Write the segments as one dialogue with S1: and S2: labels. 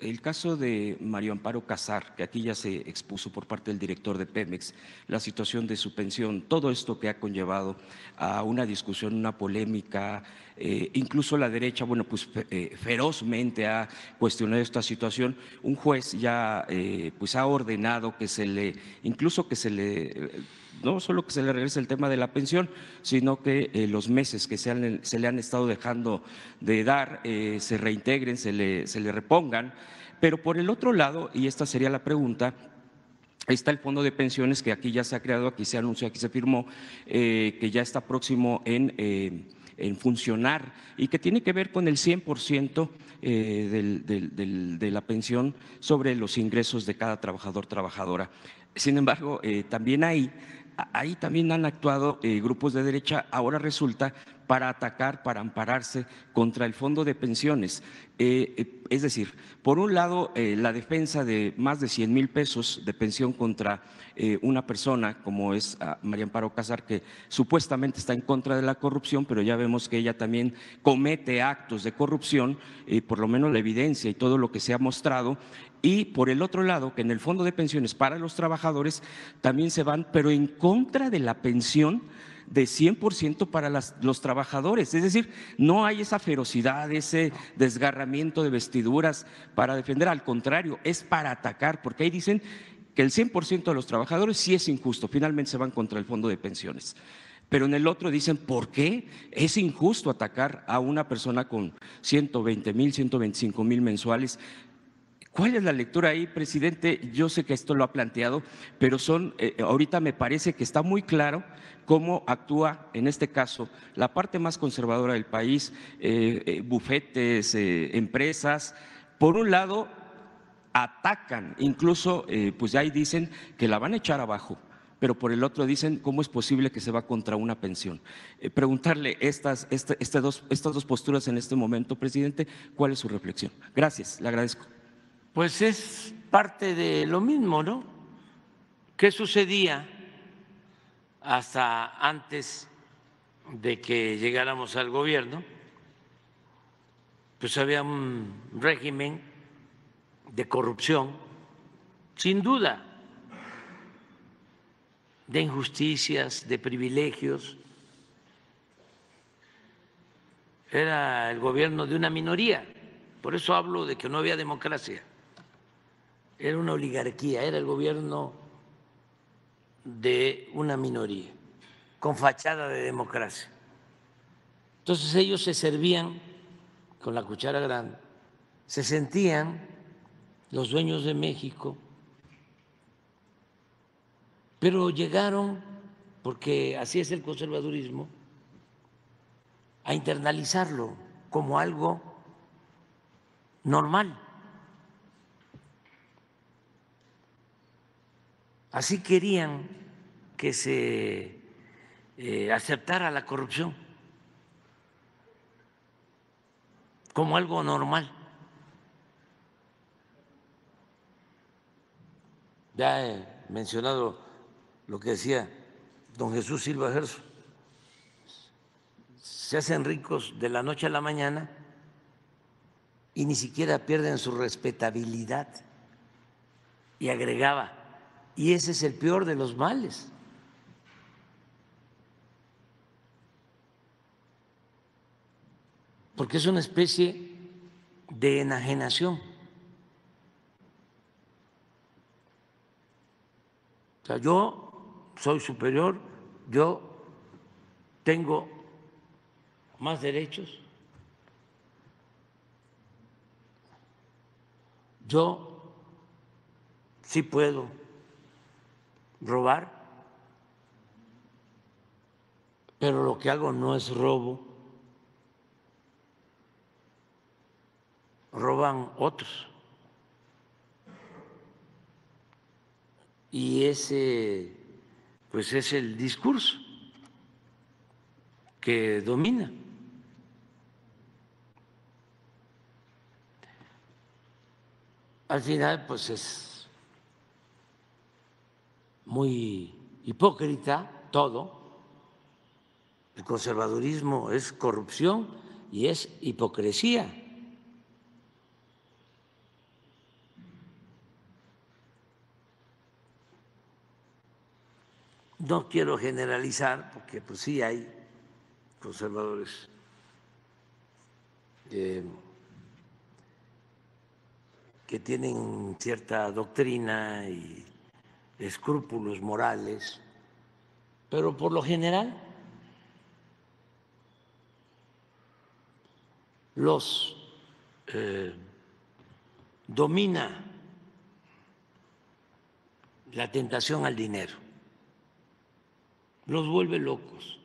S1: el caso de Mario Amparo Casar, que aquí ya se expuso por parte del director de Pemex, la situación de su pensión, todo esto que ha conllevado a una discusión, una polémica, incluso la derecha, bueno, pues ferozmente ha cuestionado esta situación. Un juez ya pues ha ordenado que se le, incluso que se le no solo que se le regrese el tema de la pensión, sino que los meses que se le han estado dejando de dar se reintegren, se le repongan. Pero por el otro lado, y esta sería la pregunta, está el fondo de pensiones que aquí ya se ha creado, aquí se anunció, aquí se firmó, que ya está próximo en funcionar y que tiene que ver con el 100% de la pensión sobre los ingresos de cada trabajador, trabajadora. Sin embargo, también ahí también han actuado grupos de derecha, ahora resulta para atacar, para ampararse contra el fondo de pensiones. Es decir, por un lado, la defensa de más de 100,000 pesos de pensión contra una persona como es María Amparo Casar, que supuestamente está en contra de la corrupción, pero ya vemos que ella también comete actos de corrupción, por lo menos la evidencia y todo lo que se ha mostrado. Y por el otro lado, que en el fondo de pensiones para los trabajadores también se van, pero en contra de la pensión de 100% para los trabajadores. Es decir, no hay esa ferocidad, ese desgarramiento de vestiduras para defender, al contrario, es para atacar, porque ahí dicen que el 100% de los trabajadores sí es injusto, finalmente se van contra el fondo de pensiones. Pero en el otro dicen, ¿por qué es injusto atacar a una persona con 120,000, 125,000 mensuales? ¿Cuál es la lectura ahí, presidente? Yo sé que esto lo ha planteado, pero ahorita me parece que está muy claro cómo actúa, en este caso, la parte más conservadora del país, bufetes, empresas. Por un lado, atacan, incluso, pues ya ahí dicen que la van a echar abajo, pero por el otro dicen cómo es posible que se va contra una pensión. Preguntarle estas dos posturas en este momento, presidente, ¿cuál es su reflexión? Gracias, le agradezco.
S2: Pues es parte de lo mismo, ¿no? ¿Qué sucedía hasta antes de que llegáramos al gobierno? Pues había un régimen de corrupción, sin duda, de injusticias, de privilegios. Era el gobierno de una minoría, por eso hablo de que no había democracia. Era una oligarquía, era el gobierno de una minoría, con fachada de democracia. Entonces ellos se servían con la cuchara grande, se sentían los dueños de México, pero llegaron, porque así es el conservadurismo, a internalizarlo como algo normal. Así querían que se aceptara la corrupción como algo normal. Ya he mencionado lo que decía don Jesús Silva Gerso. Se hacen ricos de la noche a la mañana y ni siquiera pierden su respetabilidad. Y agregaba, y ese es el peor de los males. Porque es una especie de enajenación. O sea, yo soy superior, yo tengo más derechos, yo sí puedo robar, pero lo que hago no es robo, roban otros. Y ese, pues, es el discurso que domina. Al final, pues es muy hipócrita todo. El conservadurismo es corrupción y es hipocresía. no quiero generalizar, porque pues sí hay conservadores que tienen cierta doctrina y escrúpulos morales, pero por lo general los domina la tentación al dinero, los vuelve locos.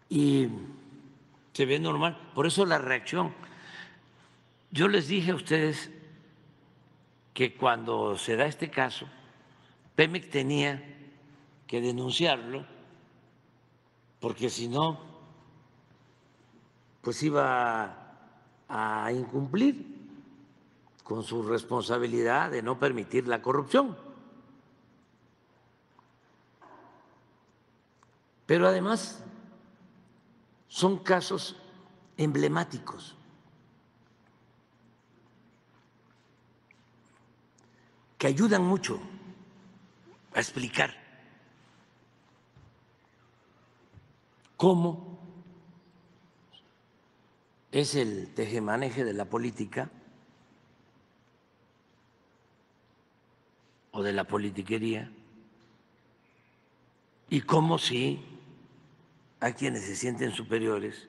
S2: Y se ve normal, por eso la reacción. Yo les dije a ustedes que cuando se da este caso, Pemex tenía que denunciarlo, porque si no, pues iba a incumplir con su responsabilidad de no permitir la corrupción. Pero además son casos emblemáticos que ayudan mucho a explicar cómo es el tejemaneje de la política o de la politiquería y cómo sí hay quienes se sienten superiores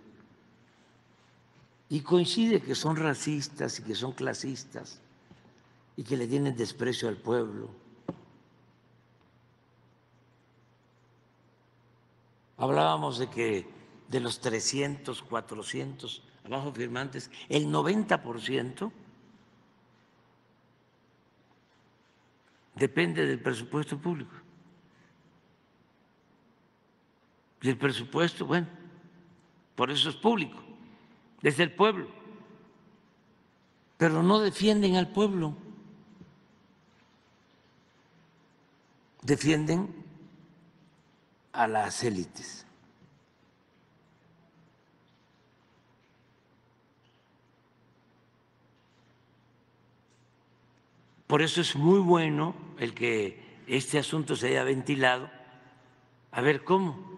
S2: y coincide que son racistas y que son clasistas y que le tienen desprecio al pueblo. Hablábamos de que de los 300, 400 abajo firmantes, el 90% depende del presupuesto público. Y el presupuesto, bueno, por eso es público, es del pueblo, pero no defienden al pueblo, defienden a las élites. Por eso es muy bueno el que este asunto se haya ventilado. A ver cómo,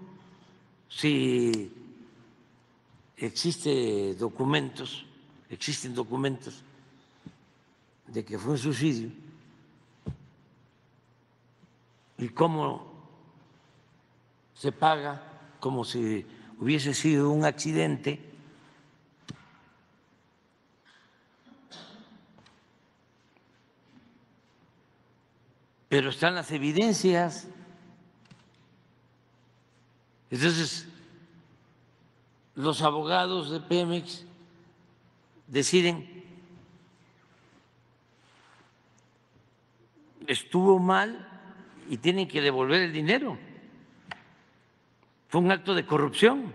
S2: si existen documentos de que fue un suicidio y cómo se paga como si hubiese sido un accidente. Pero están las evidencias. Entonces, los abogados de Pemex deciden, estuvo mal y tienen que devolver el dinero. Fue un acto de corrupción.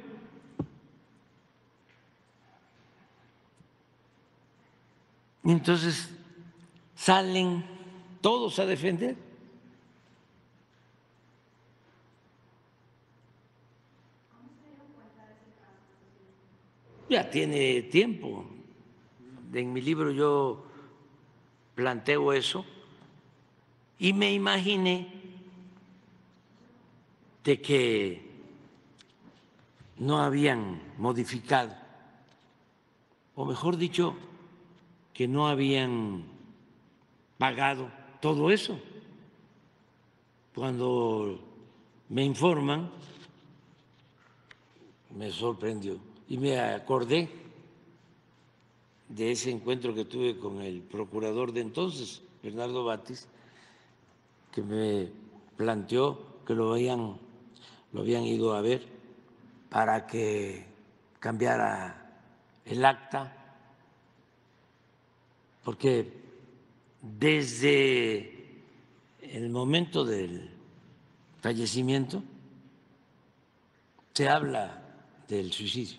S2: Y entonces salen todos a defender. Ya tiene tiempo. En mi libro yo planteo eso y me imaginé de que no habían modificado, o mejor dicho, que no habían pagado todo eso. Cuando me informan, me sorprendió y me acordé de ese encuentro que tuve con el procurador de entonces, Bernardo Batis, que me planteó que lo habían ido a ver para que cambiara el acta, porque desde el momento del fallecimiento se habla del suicidio,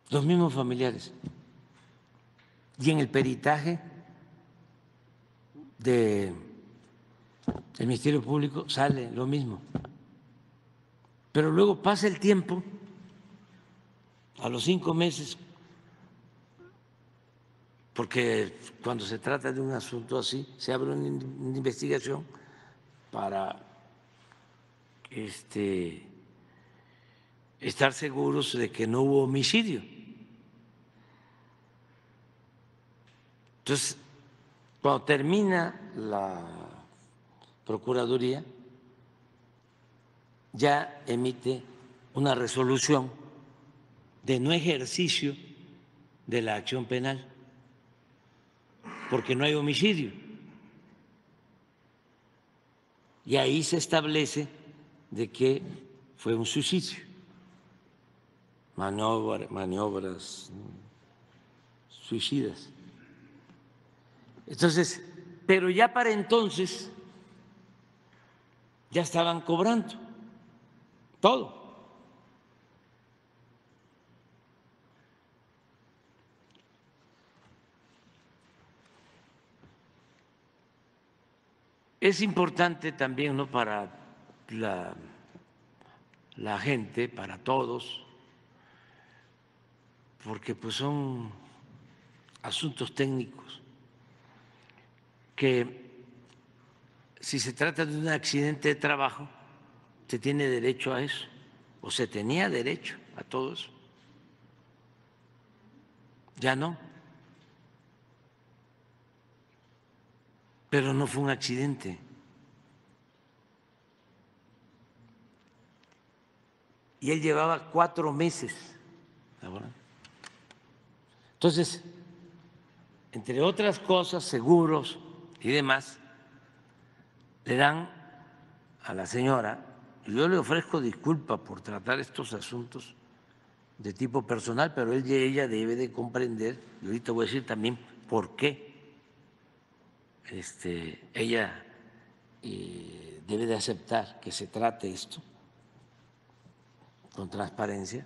S2: los mismos familiares, y en el peritaje del Ministerio Público sale lo mismo. Pero luego pasa el tiempo, a los 5 meses, porque cuando se trata de un asunto así, se abre una investigación para estar seguros de que no hubo homicidio. Entonces, cuando termina la Procuraduría, ya emite una resolución de no ejercicio de la acción penal, porque no hay homicidio. Y ahí se establece de que fue un suicidio, maniobras suicidas. Entonces, pero ya para entonces ya estaban cobrando todo. Es importante también, ¿no?, para la gente, para todos, porque pues son asuntos técnicos que si se trata de un accidente de trabajo, se tiene derecho a eso, o se tenía derecho a todo eso. Ya no. Pero no fue un accidente. Y él llevaba 4 meses laborando. Entonces, entre otras cosas, seguros y demás, le dan a la señora, y yo le ofrezco disculpa por tratar estos asuntos de tipo personal, pero él y ella debe de comprender, y ahorita voy a decir también por qué ella debe de aceptar que se trate esto con transparencia.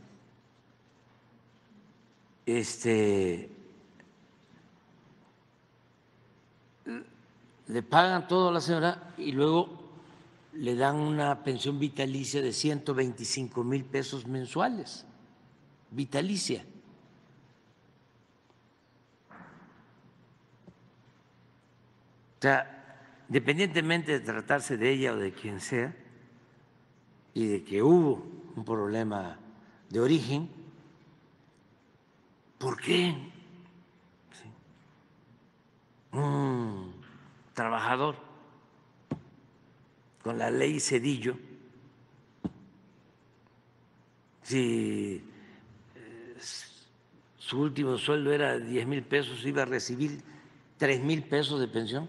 S2: Le pagan todo a la señora y luego le dan una pensión vitalicia de 125,000 pesos mensuales, vitalicia. O sea, independientemente de tratarse de ella o de quien sea, y de que hubo un problema de origen, ¿por qué un trabajador con la ley Cedillo, si su último sueldo era 10,000 pesos, iba a recibir 3,000 pesos de pensión?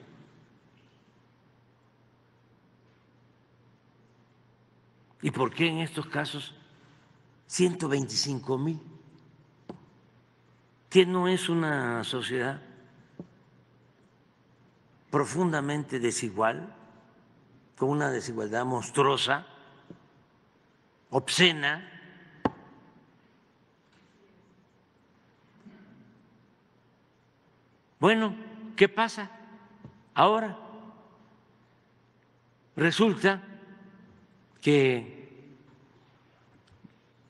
S2: ¿Y por qué en estos casos 125,000? ¿Qué no es una sociedad profundamente desigual, con una desigualdad monstruosa, obscena? Bueno, ¿qué pasa ahora? Resulta que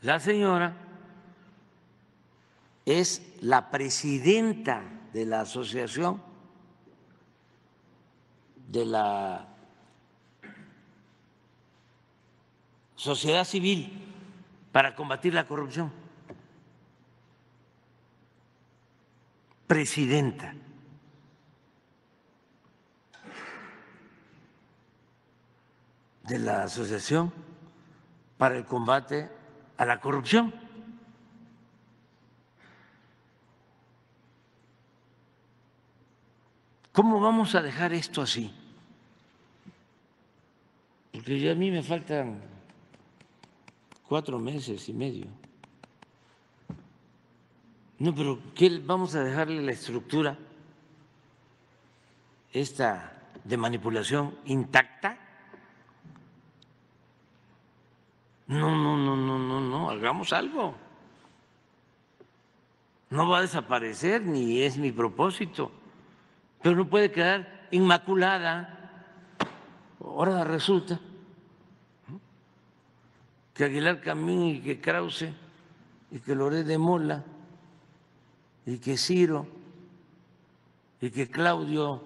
S2: la señora es la presidenta de la Asociación de la Sociedad Civil para combatir la corrupción. Presidenta. De la Asociación para el Combate a la Corrupción. ¿Cómo vamos a dejar esto así? Porque ya a mí me faltan 4 meses y medio. No, pero ¿qué vamos a dejarle la estructura esta de manipulación intacta? No, hagamos algo. No va a desaparecer, ni es mi propósito, pero no puede quedar inmaculada. Ahora resulta que Aguilar Camín y que Krause y que Loret de Mola y que Ciro y que Claudio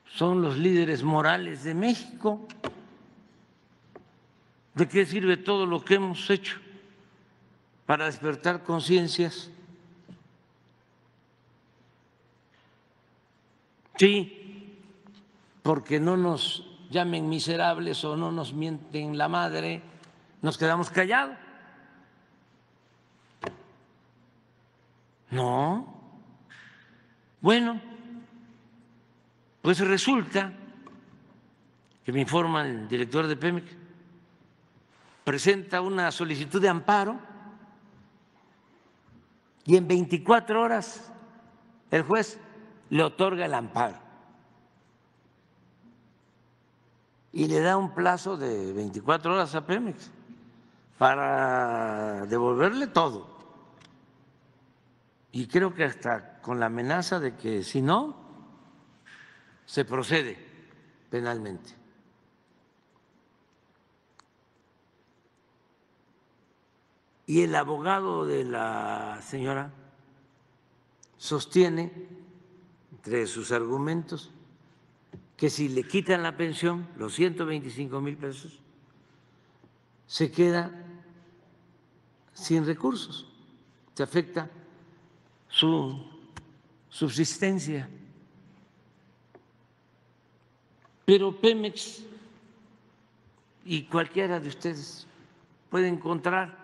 S2: son los líderes morales de México. ¿De qué sirve todo lo que hemos hecho para despertar conciencias? Sí, porque no nos llamen miserables o no nos mienten la madre, nos quedamos callados. No. Bueno, pues resulta que me informa el director de Pemex, presenta una solicitud de amparo y en 24 horas el juez le otorga el amparo y le da un plazo de 24 horas a Pemex para devolverle todo. Y creo que hasta con la amenaza de que si no, se procede penalmente. Y el abogado de la señora sostiene, entre sus argumentos, que si le quitan la pensión, los 125,000 pesos, se queda sin recursos, se afecta su subsistencia. Pero Pemex y cualquiera de ustedes puede encontrar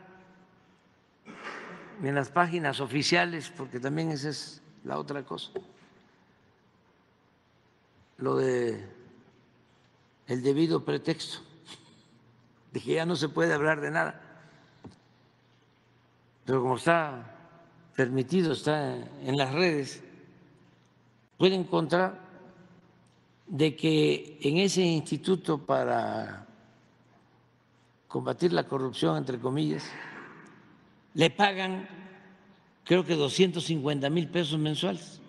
S2: en las páginas oficiales, porque también esa es la otra cosa, lo de el debido pretexto, de que ya no se puede hablar de nada, pero como está permitido, está en las redes, puede encontrar de que en ese instituto para combatir la corrupción, entre comillas, le pagan creo que 250,000 pesos mensuales.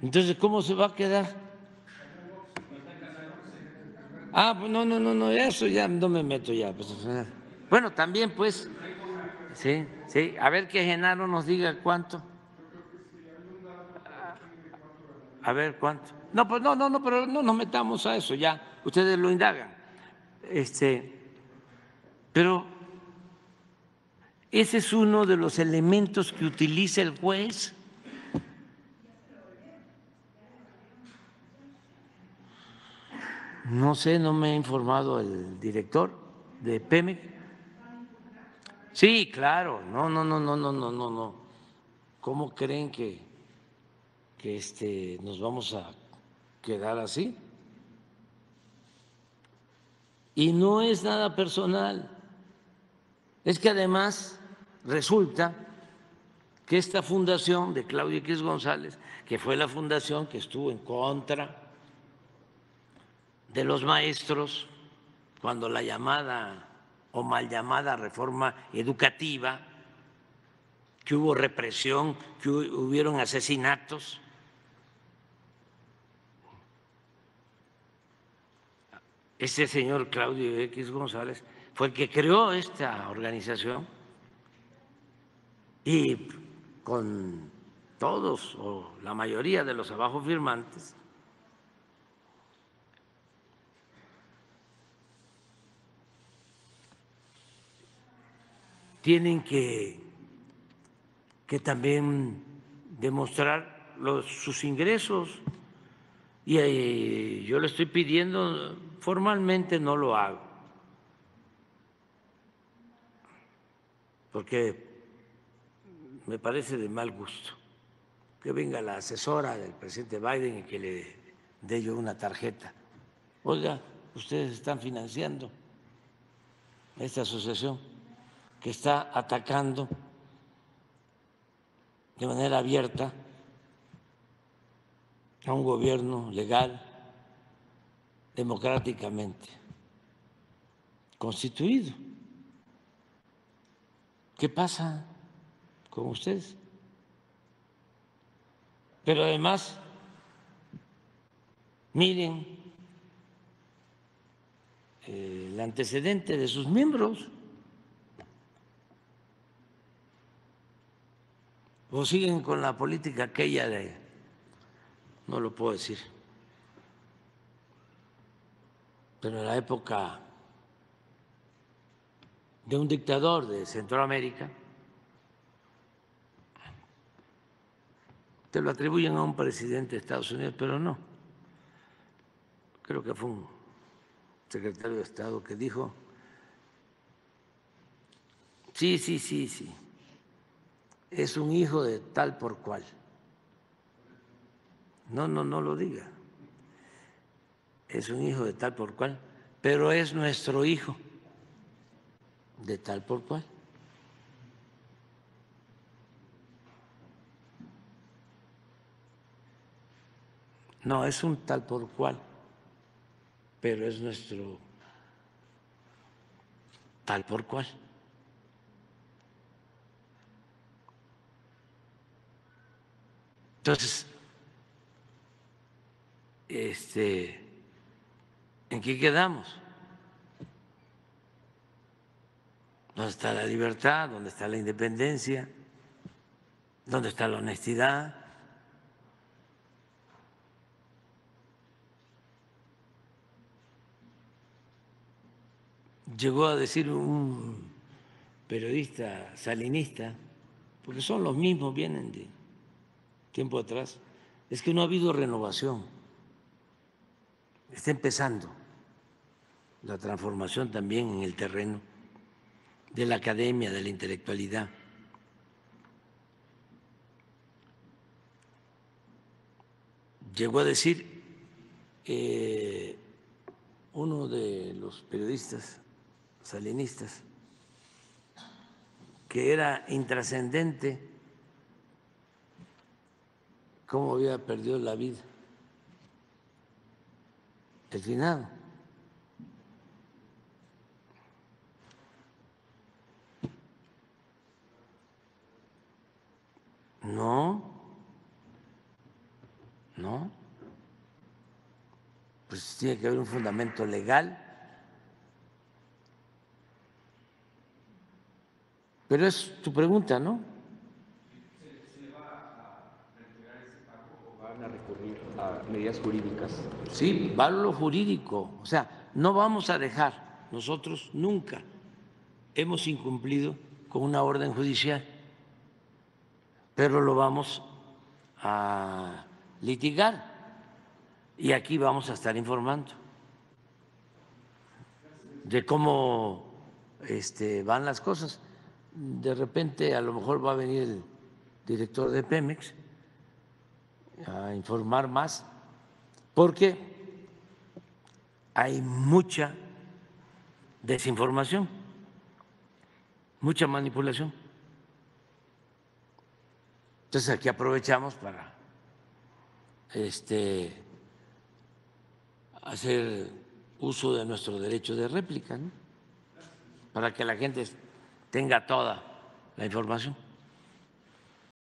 S2: Entonces, ¿cómo se va a quedar? Ah, pues no, eso ya no me meto ya. Pues, bueno, también pues, sí, a ver que Genaro nos diga cuánto. A ver cuánto. No, pues no, pero no nos metamos a eso ya, ustedes lo indagan. Pero ese es uno de los elementos que utiliza el juez. No sé, no me ha informado el director de Pemex. Sí, claro, no. ¿Cómo creen que nos vamos a quedar así? Y no es nada personal, es que además resulta que esta fundación de Claudio X González, que fue la fundación que estuvo en contra de los maestros cuando la llamada o mal llamada reforma educativa, que hubo represión, que hubieron asesinatos, ese señor Claudio X González fue el que creó esta organización y con todos o la mayoría de los abajo firmantes tienen que también demostrar sus ingresos y yo le estoy pidiendo, formalmente no lo hago, porque me parece de mal gusto que venga la asesora del presidente Biden y que le dé yo una tarjeta. Oiga, ustedes están financiando esta asociación que está atacando de manera abierta a un gobierno legal, democráticamente constituido. ¿Qué pasa con ustedes? Pero además, miren el antecedente de sus miembros. o siguen con la política aquella de, no lo puedo decir, pero en la época de un dictador de Centroamérica, te lo atribuyen a un presidente de Estados Unidos, pero no. Creo que fue un secretario de Estado que dijo, sí, es un hijo de tal por cual. No lo diga. Es un hijo de tal por cual, pero es nuestro hijo de tal por cual. No, es un tal por cual, pero es nuestro tal por cual. Entonces, ¿en qué quedamos? ¿Dónde está la libertad? ¿Dónde está la independencia? ¿Dónde está la honestidad? Llegó a decir un periodista salinista, porque son los mismos, vienen de tiempo atrás, es que no ha habido renovación. Está empezando la transformación también en el terreno de la academia, de la intelectualidad. Llegó a decir uno de los periodistas salinistas que era intrascendente cómo había perdido la vida el finado. No, pues tiene que haber un fundamento legal, pero es tu pregunta, ¿no?
S1: ¿Se le va a retirar ese cargo o van a recurrir a medidas jurídicas?
S2: Sí, va a lo jurídico, o sea, no vamos a dejar, nosotros nunca hemos incumplido con una orden judicial, pero lo vamos a litigar y aquí vamos a estar informando de cómo van las cosas. De repente a lo mejor va a venir el director de Pemex a informar más, porque hay mucha desinformación, mucha manipulación. Entonces aquí aprovechamos para hacer uso de nuestro derecho de réplica, ¿no? Para que la gente tenga toda la información.